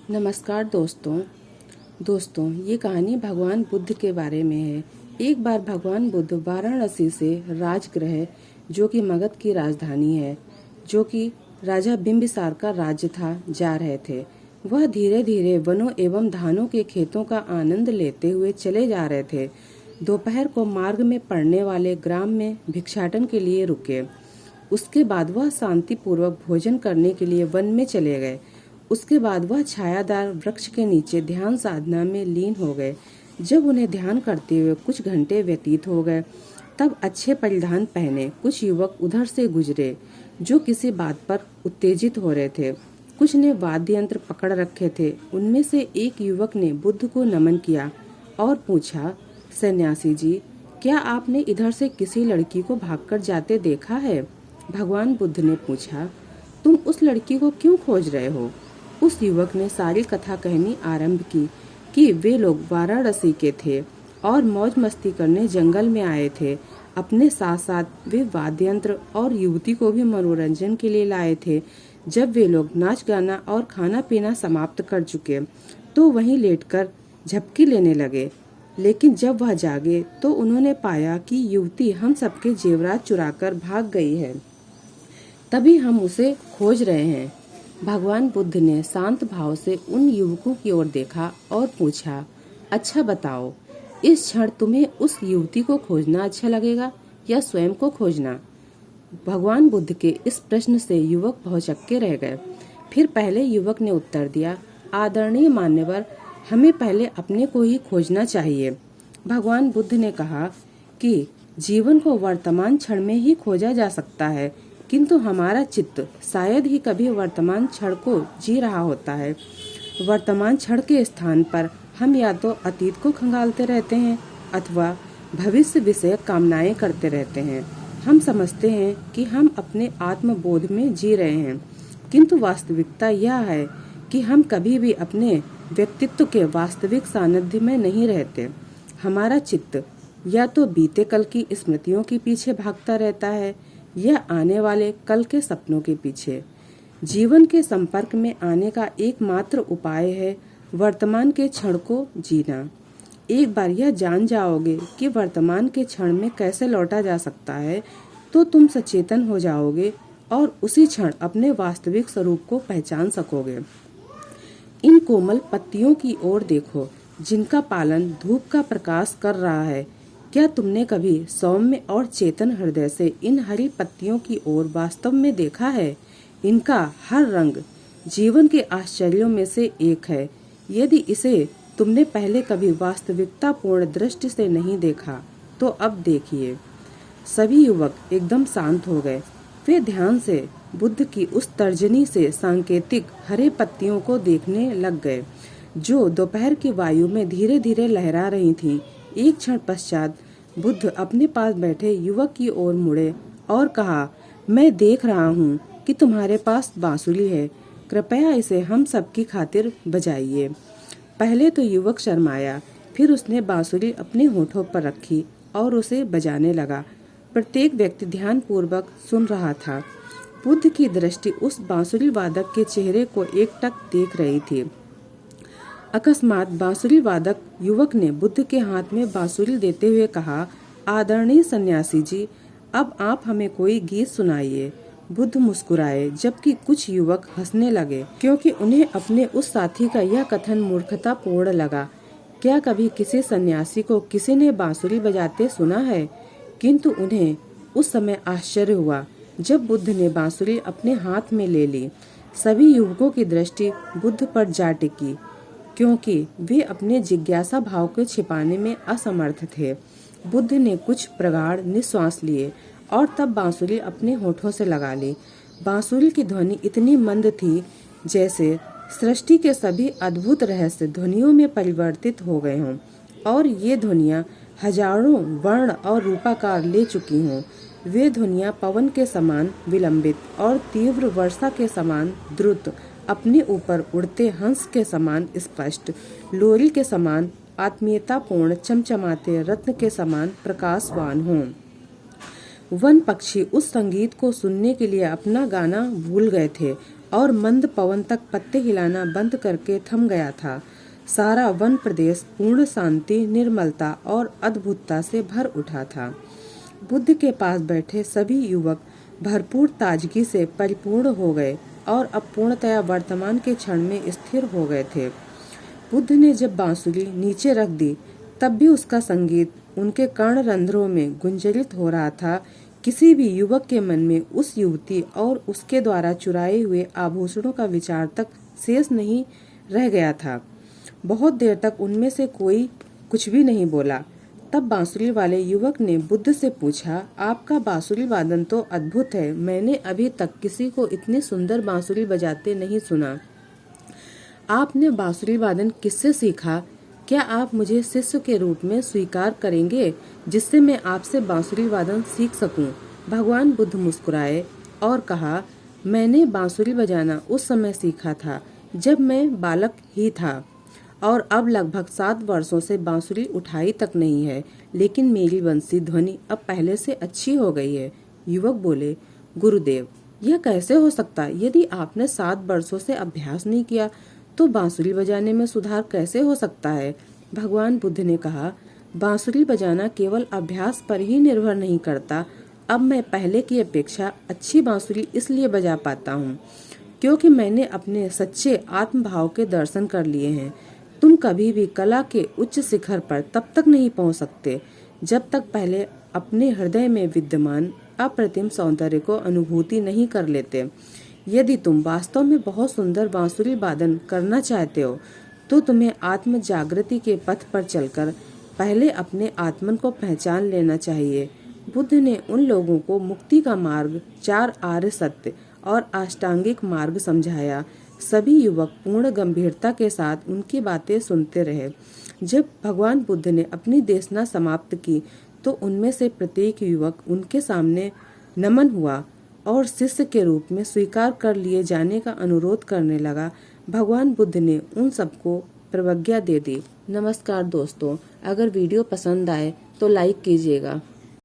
नमस्कार दोस्तों ये कहानी भगवान बुद्ध के बारे में है। एक बार भगवान बुद्ध वाराणसी से राजगृह, जो कि मगध की राजधानी है, जो कि राजा बिंबिसार का राज्य था, जा रहे थे। वह धीरे धीरे वनों एवं धानों के खेतों का आनंद लेते हुए चले जा रहे थे। दोपहर को मार्ग में पड़ने वाले ग्राम में भिक्षाटन के लिए रुके। उसके बाद वह शांतिपूर्वक भोजन करने के लिए वन में चले गए। उसके बाद वह छायादार वृक्ष के नीचे ध्यान साधना में लीन हो गए। जब उन्हें ध्यान करते हुए कुछ घंटे व्यतीत हो गए, तब अच्छे परिधान पहने कुछ युवक उधर से गुजरे, जो किसी बात पर उत्तेजित हो रहे थे। कुछ ने वाद्य यंत्र पकड़ रखे थे। उनमें से एक युवक ने बुद्ध को नमन किया और पूछा, सन्यासी जी, क्या आपने इधर से किसी लड़की को भागकर जाते देखा है? भगवान बुद्ध ने पूछा, तुम उस लड़की को क्यों खोज रहे हो? उस युवक ने सारी कथा कहनी आरंभ की कि वे लोग वाराणसी के थे और मौज मस्ती करने जंगल में आए थे। अपने साथ साथ वे वाद्य यंत्र और युवती को भी मनोरंजन के लिए लाए थे। जब वे लोग नाच गाना और खाना पीना समाप्त कर चुके, तो वहीं लेटकर झपकी लेने लगे। लेकिन जब वह जागे तो उन्होंने पाया कि युवती हम सबके जेवरात चुराकर भाग गई है। तभी हम उसे खोज रहे हैं। भगवान बुद्ध ने शांत भाव से उन युवकों की ओर देखा और पूछा, अच्छा बताओ, इस क्षण तुम्हें उस युवती को खोजना अच्छा लगेगा या स्वयं को खोजना? भगवान बुद्ध के इस प्रश्न से युवक भौचक्के रह गए। फिर पहले युवक ने उत्तर दिया, आदरणीय मान्यवर, हमें पहले अपने को ही खोजना चाहिए। भगवान बुद्ध ने कहा कि जीवन को वर्तमान क्षण में ही खोजा जा सकता है, किंतु हमारा चित्त शायद ही कभी वर्तमान क्षण को जी रहा होता है। वर्तमान क्षण के स्थान पर हम या तो अतीत को खंगालते रहते हैं अथवा भविष्य विषय कामनाएं करते रहते हैं। हम समझते हैं कि हम अपने आत्मबोध में जी रहे हैं, किंतु वास्तविकता यह है कि हम कभी भी अपने व्यक्तित्व के वास्तविक सानिध्य में नहीं रहते। हमारा चित्त या तो बीते कल की स्मृतियों के पीछे भागता रहता है या आने वाले कल के सपनों के पीछे। जीवन के संपर्क में आने का एकमात्र उपाय है वर्तमान के क्षण को जीना। एक बार यह जान जाओगे कि वर्तमान के क्षण में कैसे लौटा जा सकता है, तो तुम सचेतन हो जाओगे और उसी क्षण अपने वास्तविक स्वरूप को पहचान सकोगे। इन कोमल पत्तियों की ओर देखो, जिनका पालन धूप का प्रकाश कर रहा है। क्या तुमने कभी सौम्य और चेतन हृदय से इन हरी पत्तियों की ओर वास्तव में देखा है? इनका हर रंग जीवन के आश्चर्यों में से एक है। यदि इसे तुमने पहले कभी वास्तविकता पूर्ण दृष्टि से नहीं देखा, तो अब देखिए। सभी युवक एकदम शांत हो गए। वे ध्यान से बुद्ध की उस तर्जनी से सांकेतिक हरे पत्तियों को देखने लग गए, जो दोपहर की वायु में धीरे धीरे लहरा रही थीं। एक क्षण पश्चात बुद्ध अपने पास बैठे युवक की ओर मुड़े और कहा, मैं देख रहा हूँ कि तुम्हारे पास बांसुरी है, कृपया इसे हम सबकी खातिर बजाइए। पहले तो युवक शर्माया, फिर उसने बांसुरी अपने होठों पर रखी और उसे बजाने लगा। प्रत्येक व्यक्ति ध्यानपूर्वक सुन रहा था। बुद्ध की दृष्टि उस बांसुरी वादक के चेहरे को एकटक देख रही थी। अकस्मात बांसुरी वादक युवक ने बुद्ध के हाथ में बांसुरी देते हुए कहा, आदरणीय सन्यासी जी, अब आप हमें कोई गीत सुनाइए। बुद्ध मुस्कुराए, जबकि कुछ युवक हंसने लगे, क्योंकि उन्हें अपने उस साथी का यह कथन मूर्खतापूर्ण लगा। क्या कभी किसी सन्यासी को किसी ने बांसुरी बजाते सुना है? किंतु उन्हें उस समय आश्चर्य हुआ जब बुद्ध ने बांसुरी अपने हाथ में ले ली। सभी युवकों की दृष्टि बुद्ध पर जा टिकी, क्योंकि वे अपने जिज्ञासा भाव को छिपाने में असमर्थ थे। बुद्ध ने कुछ प्रगाढ़ निश्वास लिए और तब बांसुरी अपने होठों से लगा ली। बांसुरी की ध्वनि इतनी मंद थी जैसे सृष्टि के सभी अद्भुत रहस्य ध्वनियों में परिवर्तित हो गए हों और ये ध्वनियाँ हजारों वर्ण और रूपाकार ले चुकी हों। वे ध्वनियाँ पवन के समान विलंबित और तीव्र वर्षा के समान द्रुत, अपने ऊपर उड़ते हंस के समान स्पष्ट, लोरी के समान आत्मीयतापूर्ण, चमचमाते रत्न के समान प्रकाशवान हों। वन पक्षी उस संगीत को सुनने के लिए अपना गाना भूल गए थे और मंद पवन तक पत्ते हिलाना बंद करके थम गया था। सारा वन प्रदेश पूर्ण शांति, निर्मलता और अद्भुतता से भर उठा था। बुद्ध के पास बैठे सभी युवक भरपूर ताजगी से परिपूर्ण हो गए और अब पूर्णतया वर्तमान के क्षण में स्थिर हो गए थे। बुद्ध ने जब बांसुरी नीचे रख दी, तब भी उसका संगीत उनके कर्णरंध्रों में गुंजरित हो रहा था। किसी भी युवक के मन में उस युवती और उसके द्वारा चुराए हुए आभूषणों का विचार तक शेष नहीं रह गया था। बहुत देर तक उनमें से कोई कुछ भी नहीं बोला। तब बांसुरी वाले युवक ने बुद्ध से पूछा, आपका बांसुरी वादन तो अद्भुत है। मैंने अभी तक किसी को इतनी सुंदर बांसुरी बजाते नहीं सुना। आपने बांसुरी वादन किससे सीखा? क्या आप मुझे शिष्य के रूप में स्वीकार करेंगे, जिससे मैं आपसे बांसुरी वादन सीख सकूं? भगवान बुद्ध मुस्कुराए और कहा, मैंने बांसुरी बजाना उस समय सीखा था जब मैं बालक ही था, और अब लगभग 7 वर्षों से बांसुरी उठाई तक नहीं है, लेकिन मेरी बंसी ध्वनि अब पहले से अच्छी हो गई है। युवक बोले, गुरुदेव, यह कैसे हो सकता? यदि आपने 7 वर्षों से अभ्यास नहीं किया तो बांसुरी बजाने में सुधार कैसे हो सकता है? भगवान बुद्ध ने कहा, बांसुरी बजाना केवल अभ्यास पर ही निर्भर नहीं करता। अब मैं पहले की अपेक्षा अच्छी बांसुरी इसलिए बजा पाता हूँ क्योंकि मैंने अपने सच्चे आत्मभाव के दर्शन कर लिए हैं। तुम कभी भी कला के उच्च शिखर पर तब तक नहीं पहुँच सकते जब तक पहले अपने हृदय में विद्यमान अप्रतिम सौंदर्य को अनुभूति नहीं कर लेते। यदि तुम वास्तव में बहुत सुंदर बांसुरी वादन करना चाहते हो तो तुम्हें आत्म जागृति के पथ पर चलकर पहले अपने आत्मन को पहचान लेना चाहिए। बुद्ध ने उन लोगों को मुक्ति का मार्ग, 4 आर्य सत्य और अष्टांगिक मार्ग समझाया। सभी युवक पूर्ण गंभीरता के साथ उनकी बातें सुनते रहे। जब भगवान बुद्ध ने अपनी देशना समाप्त की तो उनमें से प्रत्येक युवक उनके सामने नमन हुआ और शिष्य के रूप में स्वीकार कर लिए जाने का अनुरोध करने लगा। भगवान बुद्ध ने उन सबको प्रतिज्ञा दे दी। नमस्कार दोस्तों, अगर वीडियो पसंद आए तो लाइक कीजिएगा।